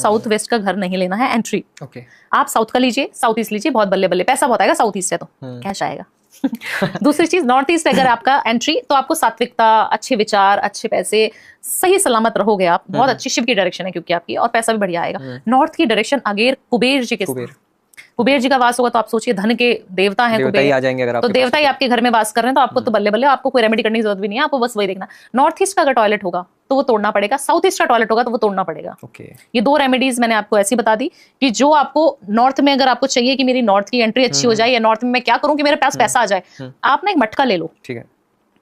South west का घर नहीं लेना है एंट्री। आप साउथ का लीजिए, साउथ ईस्ट लीजिए, बहुत बल्ले बल्ले पैसा बहुत आएगा। साउथ ईस्ट है तो कैश आएगा। दूसरी चीज, नॉर्थ ईस्ट अगर आपका एंट्री तो आपको सात्विकता, अच्छे विचार, अच्छे पैसे, सही सलामत रहोगे आप। बहुत अच्छी शिव की डायरेक्शन है क्योंकि आपकी, और पैसा भी बढ़िया आएगा। नॉर्थ की डायरेक्शन अगेर कुबेर जी के, कुबेर जी का वास होगा तो आप सोचिए धन के देवता हैं कुबेर, आ जाएंगे अगर तो देवता ही आपके घर में वास कर रहे हैं तो आपको तो बल्ले बल्ले, आपको कोई रेमेडी करने की जरूरत भी नहीं है, आपको बस वही देखना। नॉर्थ ईस्ट का अगर टॉयलेट होगा तो वो तोड़ना पड़ेगा, साउथ ईस्ट का टॉयलेट होगा तो वो तोड़ना पड़ेगा। ये 2 रेमेडीज मैंने आपको ऐसी बता दी कि जो आपको नॉर्थ में, अगर आपको चाहिए कि मेरी नॉर्थ की एंट्री अच्छी हो जाए या नॉर्थ में मैं क्या करूं कि मेरे पास पैसा आ जाए, आप ना एक मटका ले लो, ठीक है,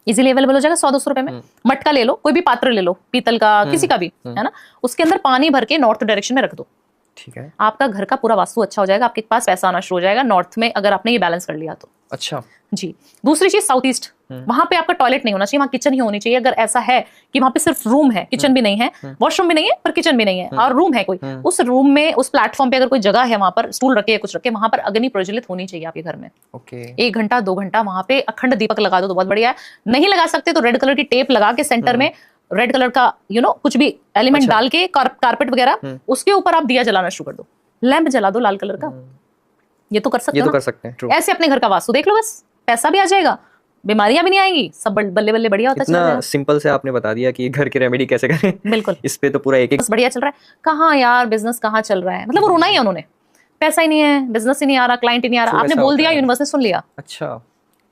इजीली अवेलेबल हो जाएगा 100-200 रुपए में। मटका ले लो, कोई भी पात्र ले लो, पीतल का, किसी का भी, है ना, उसके अंदर पानी भर के नॉर्थ डायरेक्शन में रख दो, ठीक है, आपका घर का पूरा वास्तु अच्छा हो जाएगा, आपके पास पैसा आना शुरू हो जाएगा नॉर्थ में, अगर आपने ये बैलेंस कर लिया तो। अच्छा जी। दूसरी चीज, साउथ ईस्ट, वहां पे आपका टॉयलेट नहीं होना चाहिए, वहां किचन ही होनी चाहिए। अगर ऐसा है कि वहां पे सिर्फ रूम है, किचन भी नहीं है, वॉशरूम भी नहीं है, पर किचन भी नहीं है, और रूम है कोई, उस रूम में, उस प्लेटफॉर्म पे अगर कोई जगह है, वहां पर स्टूल रखे, कुछ रखे, वहां पर अग्नि प्रज्वलित होनी चाहिए आपके घर में। 1 घंटा 2 घंटा वहां पे अखंड दीपक लगा दो तो बहुत बढ़िया है। नहीं लगा सकते तो रेड कलर की टेप लगा के सेंटर में रेड कलर का कुछ भी एलिमेंट डाल के, कारपेट वगैरह, उसके ऊपर आप दिया जलाना शुरू कर दो, लैंप जला दो लाल कलर का। ये तो कर सकते हैं। ऐसे अपने घर का वास्तु देख लो, बस पैसा भी आ जाएगा, बीमारियां भी नहीं आएंगी, सब बल्ले बल्ले बढ़िया होता है। इतना सिंपल से आपने बता दिया कि घर की रेमेडी कैसे करें। बिल्कुल, इस पे तो पूरा एक बढ़िया चल रहा है। कहाँ यार बिजनेस कहाँ चल रहा है, मतलब वो रोना ही है उन्होंने, पैसा ही नहीं है, बिजनेस ही नहीं आ रहा, क्लाइंट ही नहीं आ रहा। आपने बोल दिया, यूनिवर्स ने सुन लिया, अच्छा,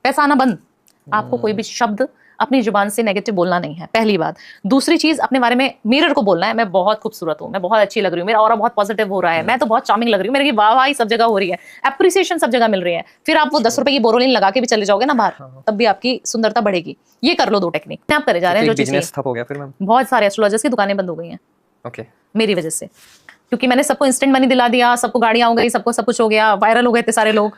पैसा आना बंद। आपको कोई भी शब्द अपनी जुबान से नेगेटिव बोलना नहीं है, पहली बात। दूसरी चीज, अपने बारे में मिरर को बोलना है, मैं बहुत खूबसूरत हूँ, मैं बहुत अच्छी लग रही हूँ, मेरा ऑरा बहुत पॉजिटिव हो रहा है, मैं तो बहुत चार्मिंग लग रही हूँ, मेरी वाहवाही सब जगह हो रही है, एप्रिसिएशन सब जगह मिल रही है। फिर आप वो 10 रुपए की बोरोलिन लगा के भी चले जाओगे ना बाहर, तब भी आपकी सुंदरता बढ़ेगी। ये कर लो 2 टेक्निक आप करे जा रहे हैं। जो बिजनेस ठप हो गया फिर मैम, बहुत सारे एस्ट्रोलॉजर्स की दुकानें बंद हो गई हैं मेरी वजह से, क्योंकि मैंने सबको इंस्टेंट मनी दिला दिया, सबको गाड़ियां हो गई, सबको सब कुछ हो गया, वायरल हो गए थे सारे लोग।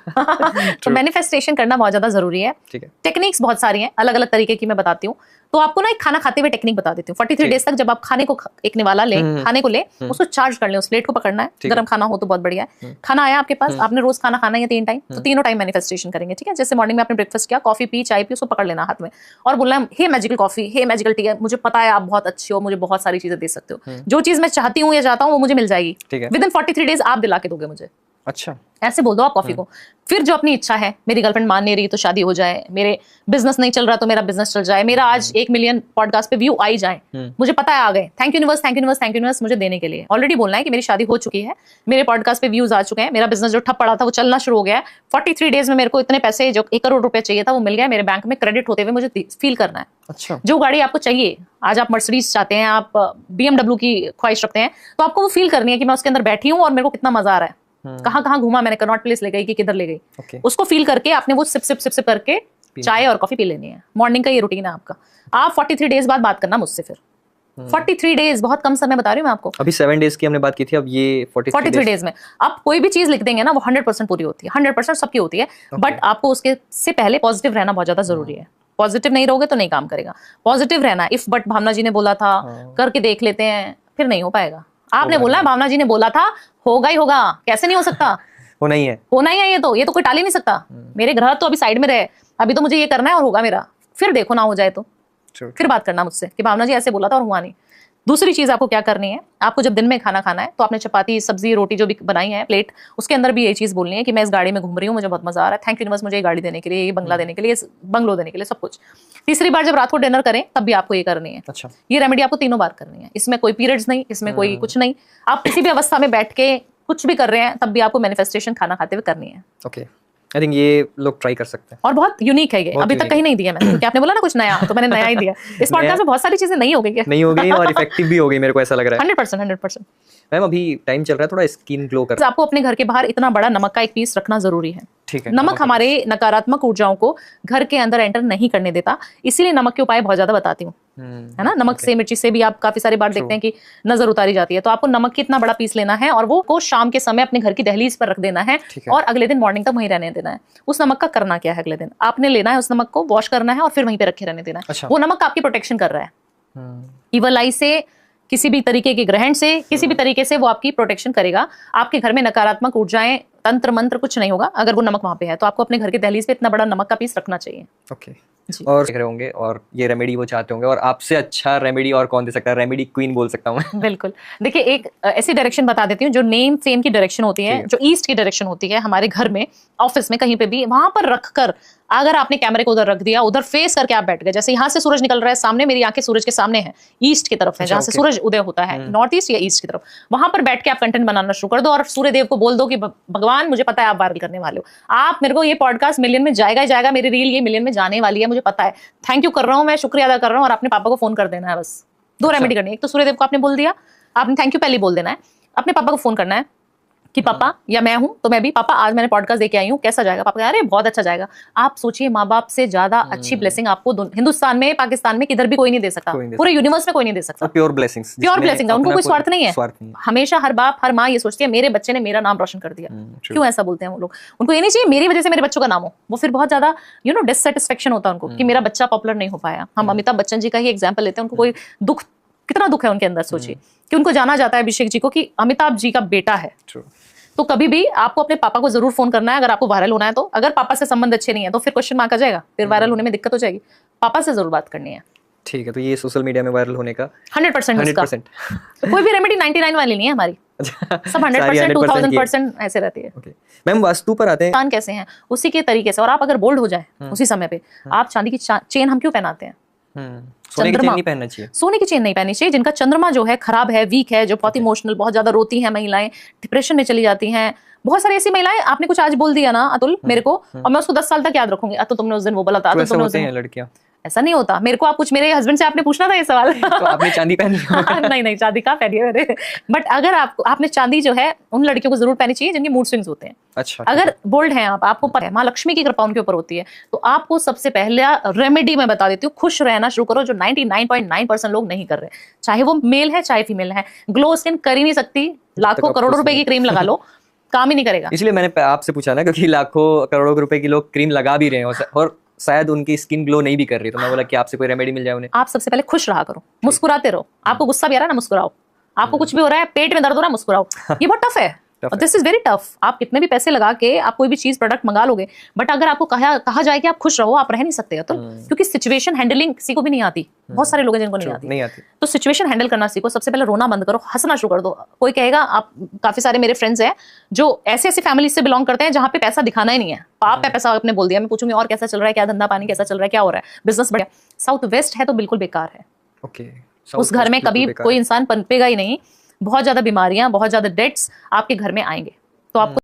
तो मैनिफेस्टेशन करना बहुत ज्यादा जरूरी है। टेक्निक्स बहुत सारी हैं, अलग अलग तरीके की मैं बताती हूँ। तो आपको ना एक खाना खाते हुए टेक्निक बता देती हूँ। 43 डेज तक जब आप खाने को, एक निवाला ले, खाने को ले, उसको चार्ज कर ले, उस प्लेट को पकड़ना है, गर्म खाना हो तो बहुत बढ़िया है। खाना आया आपके पास, आपने रोज खाना खाना है 3 टाइम, तो तीनों टाइम मैनिफेस्टेशन करेंगे, ठीक है। जैसे मॉर्निंग में आपने ब्रेकफास्ट किया, कॉफी पी, चाय पी, उसको पकड़ लेना हाथ में और बोलना है, हे मैजिकल कॉफी, हे मैजिकल टी, मुझे पता है आप बहुत अच्छे हो, मुझे बहुत सारी चीजें दे सकते हो, जो चीज मैं चाहती हूँ या चाहता हूँ वो मुझे मिल जाएगी, विद इन 43 डेज आप दिला के दोगे मुझे। अच्छा, ऐसे बोल दो आप कॉफी को। फिर जो अपनी इच्छा है, मेरी गर्लफ्रेंड मान नहीं रही तो शादी हो जाए, मेरे बिजनेस नहीं चल रहा तो मेरा बिजनेस चल जाए, मेरा आज 1 मिलियन पॉडकास्ट पे व्यू आई जाए, मुझे पता है आ गए, thank universe, thank universe, thank universe मुझे देने के लिए। ऑलरेडी बोलना है कि मेरी शादी हो चुकी है, मेरे पॉडकास्ट पे व्यूज आ चुके हैं, मेरा बिजनेस जो ठप पड़ा था वो चलना शुरू हो गया है, 43 डेज में मेरे को इतने पैसे, जो 1 करोड़ रुपए चाहिए था वो मिल गया, मेरे बैंक में क्रेडिट होते हुए मुझे फील करना है। अच्छा, जो गाड़ी आपको चाहिए, आज आप मर्सिडीज चाहते हैं, आप BMW की ख्वाहिश रखते हैं, तो आपको वो फील करनी है कि मैं उसके अंदर बैठी हूँ और मेरे को कितना मजा आ रहा है, कहाँ कहाँ घूमा मैंने, कनॉट प्लेस ले गई कि किधर ले गई, उसको फील करके आपने वो सिप सिप सिप सिप करके चाय और कॉफी पी लेनी है। मॉर्निंग का ये रूटीन है आपका। आप 43 डेज बाद बात करना मुझसे फिर। 43 डेज बहुत कम समय बता रही हूँ मैं आपको। अभी 7 डेज की हमने बात की थी, अब ये 43 डेज में आप कोई भी चीज लिख देंगे ना, वो 100% पूरी होती है, 100% सबकी होती है। बट आपको उसके से पहले पॉजिटिव रहना बहुत ज्यादा जरूरी है। पॉजिटिव नहीं रहोगे तो नहीं काम करेगा। पॉजिटिव रहना, इफ बट भावना जी ने बोला था करके देख लेते हैं, फिर नहीं हो पाएगा। आपने बोला, भावना जी ने बोला था, होगा ही होगा, कैसे नहीं हो सकता। होना ही है, होना ही है, ये तो कोई टाल ही नहीं सकता। मेरे ग्रह तो अभी साइड में रहे, अभी तो मुझे ये करना है और होगा मेरा। फिर देखो ना हो जाए तो फिर बात करना मुझसे कि भावना जी ऐसे बोला था और हुआ नहीं। दूसरी चीज आपको क्या करनी है, आपको जब दिन में खाना खाना है तो आपने चपाती, सब्जी, रोटी जो भी बनाई है प्लेट, उसके अंदर भी यही चीज बोलनी है कि मैं इस गाड़ी में घूम रही हूँ, मुझे बहुत मजा आ रहा है, थैंक यू यूनिवर्स मुझे ये गाड़ी देने के लिए, ये बंगला देने के लिए, बंगलो देने के लिए, सब कुछ। तीसरी बार जब रात को डिनर करें तब भी आपको ये करनी है। अच्छा, ये रेमेडी आपको 3 बार करनी है। इसमें कोई पीरियड्स नहीं, इसमें कोई कुछ नहीं, आप किसी भी अवस्था में बैठ के कुछ भी कर रहे हैं तब भी आपको मैनिफेस्टेशन खाना खाते हुए करनी है। ओके, आई थिंक ये लोग ट्राई कर सकते हैं और बहुत यूनिक है ये, अभी तक कहीं नहीं दिया मैंने, क्योंकि आपने बोला ना कुछ नया, तो मैंने नया ही दिया। इस पॉडकास्ट में बहुत सारी चीजें नहीं हो गई है, नहीं हो गई और इफेक्टिव भी हो गई, मेरे को ऐसा लग रहा है। 100%। मैम अभी टाइम चल रहा है, थोड़ा स्किन ग्लो कर, आपको अपने घर के बाहर इतना बड़ा नमक का एक पीस रखना जरूरी है। ठीक है, नमक हमारे नकारात्मक ऊर्जाओं को घर के अंदर एंटर नहीं करने देता, इसीलिए नमक के उपाय बहुत ज्यादा बताती हूँ, है ना। नमक से, मिर्ची से भी आप काफी सारी बार देखते हैं कि नजर उतारी जाती है, तो आपको नमक की इतना बड़ा पीस लेना है और वो को शाम के समय अपने घर की दहलीज पर रख देना है और अगले दिन मॉर्निंग तक वहीं रहने देना है। उस नमक का करना क्या है, अगले दिन आपने लेना है उस नमक को, वॉश करना है और फिर वहीं पे रखे रहने देना है। वो नमक आपकी प्रोटेक्शन कर रहा है, इवल आई से, किसी भी तरीके के ग्रहण से, किसी भी तरीके से वो आपकी प्रोटेक्शन करेगा। आपके घर में नकारात्मक ऊर्जाएं, तंत्र मंत्र कुछ नहीं होगा अगर वो नमक वहां पे है। तो आपको अपने घर के दहलीज पे इतना बड़ा नमक का पीस रखना चाहिए। ओके। और देख रहे होंगे और ये रेमेडी वो चाहते होंगे, और आपसे अच्छा रेमेडी और कौन दे सकता है? रेमेडी क्वीन बोल सकता हूँ मैं। बिल्कुल। देखिए, एक ऐसी डायरेक्शन बता देती हूँ जो नेम सेम की डायरेक्शन होती है, जो ईस्ट की डायरेक्शन होती है हमारे घर में, ऑफिस में, कहीं पे भी, वहां पर रखकर अगर आपने कैमरे को उधर रख दिया, उधर फेस करके आप बैठ गए, जैसे यहाँ से सूरज निकल रहा है सामने, मेरी आंखें सूरज के सामने है, ईस्ट की तरफ है, जहां से सूरज उदय होता है, नॉर्थ ईस्ट या ईस्ट की तरफ, वहां पर बैठ के आप कंटेंट बनाना शुरू कर दो और सूर्य देव को बोल दो कि भगवान मुझे पता है आप वायरल करने वाले हो, आप मेरे को, ये पॉडकास्ट मिलियन में जाएगा ही जाएगा, मेरी रील ये मिलियन में जाने वाली है, मुझे पता है, थैंक यू कर रहा हूँ मैं, शुक्रिया अदा कर रहा हूँ, और अपने पापा को फोन कर देना है। बस 2 रेमेडी करनी है। एक तो सूर्यदेव को आपने बोल दिया, आपने थैंक यू पहले बोल देना है, अपने पापा को फोन करना है कि पापा, या मैं हूं तो मैं भी, पापा आज मैंने पॉडकास्ट देके आई हूं, कैसा जाएगा? पापा अरे बहुत अच्छा जाएगा। आप सोचिए, माँ बाप से ज्यादा अच्छी ब्लेसिंग आपको हिंदुस्तान में, पाकिस्तान में किधर भी कोई नहीं दे सकता, पूरे यूनिवर्स में कोई नहीं दे सकता। प्योर ब्लेसिंग्स, प्योर ब्लेसिंग है, उनको कोई स्वार्थ नहीं है। हमेशा हर बाप हर माँ ये सोचती है मेरे बच्चे ने मेरा नाम रोशन कर दिया। क्यों ऐसा बोलते हैं वो लोग? उनको ये नहीं चाहिए मेरी वजह से मेरे बच्चों का नाम हो, वो फिर बहुत ज्यादा डिससेटिस्फेक्शन होता है उनको कि मेरा बच्चा पॉपुलर नहीं हो पाया। हम अमिताभ बच्चन जी का ही एग्जाम्पल लेते हैं, उनको कोई दुख, कितना दुख है उनके अंदर, सोचिए कि उनको जाना जाता है अभिषेक जी को कि अमिताभ जी का बेटा है। तो कभी भी आपको अपने पापा को जरूर फोन करना है अगर आपको वायरल होना है तो। अगर पापा से संबंध अच्छे नहीं है तो फिर क्वेश्चन मार्क आ जाएगा, फिर वायरल होने में दिक्कत हो जाएगी। पापा से जरूर बात करनी है। ठीक है, तो ये सोशल मीडिया में वायरल होने का 100% कोई भी रेमेडी 99 वाली नहीं है हमारी, सब 100% 2000% ऐसे रहती है। मैम, वास्तु पर आते हैं, कैसे हैं उसी के तरीके से। और आप अगर बोल्ड हो जाए उसी समय पे, आप चांदी की चेन हम क्यों पहनाते हैं? सोने की चेन नहीं पहनना चाहिए। सोने की चेन नहीं पहननी चाहिए। जिनका चंद्रमा जो है खराब है, वीक है, जो बहुत इमोशनल, बहुत ज्यादा रोती हैं महिलाएं, डिप्रेशन में चली जाती हैं, बहुत सारी ऐसी महिलाएं। आपने कुछ आज बोल दिया ना अतुल मेरे को, और मैं उसको 10 साल तक याद रखूंगी, अतुल तुमने उस दिन वो बोला था। तो तुमने उस दिन लड़कियां ऐसा नहीं होता। मेरे को आप कुछ, मेरे हस्बैंड से आपने पूछना था ये सवाल। तो आपने चांदी पहनी? नहीं, चांदी कहाँ पहनी है मैंने। बट अगर आपने चांदी जो है उन लड़कियों को जरूर पहनी चाहिए जिनके मूड स्विंग्स होते हैं। अच्छा, अगर बोल्ड हैं आपको पता है माँ लक्ष्मी की कृपा उनके ऊपर होती है, तो आपको सबसे पहला रेमेडी मैं बता देती हूँ, खुश रहना शुरू करो, जो 99.9% लोग नहीं कर रहे, चाहे वो मेल है चाहे फीमेल है। ग्लो स्किन कर ही नहीं सकती, लाखों करोड़ों रुपए की क्रीम लगा लो, काम ही नहीं करेगा। इसलिए मैंने आपसे पूछा ना, क्योंकि लाखों करोड़ों रुपए की लोग क्रीम लगा भी रहे हैं और शायद उनकी स्किन ग्लो नहीं भी कर रही, तो मैं बोला कि आपसे कोई रेमेडी मिल जाए उन्हें। आप सबसे पहले खुश रहा करो, मुस्कुराते रहो। आपको गुस्सा भी आ रहा है ना, मुस्कुराओ। आपको कुछ भी हो रहा है, पेट में दर्द हो रहा है, मुस्कुराओ। ये बहुत टफ है, दिस इज वेरी टफ। आप कितने भी पैसे लगा के आप कोई भी चीज प्रोडक्ट मंगा लोगे, बट अगर आपको कहा जाए कि आप खुश रहो, आप रह नहीं सकते तो, क्योंकि सिचुएशन हैंडलिंग किसी को भी नहीं आती। बहुत सारे लोग हैं जिनको नहीं आती। तो सिचुएशन हैंडल करना सीखो। सबसे पहले रोना बंद करो, हंसना शुरू कर दो। कोई कहेगा, आप काफी सारे मेरे फ्रेंड्स हैं जो ऐसी फैमिली से बिलोंग करते हैं जहां पे पैसा दिखाना ही नहीं है। पाप है पैसा, आपने बोल दिया। मैं पूछूंगी और कैसा चल रहा है, क्या धंधा पानी कैसा चल रहा है, क्या हो रहा है, बिजनेस बढ़िया। साउथ वेस्ट है तो बिल्कुल बेकार है। उस घर में कभी कोई इंसान पनपेगा ही नहीं। बहुत ज्यादा बीमारियां, बहुत ज्यादा डेट्स आपके घर में आएंगे। तो आपको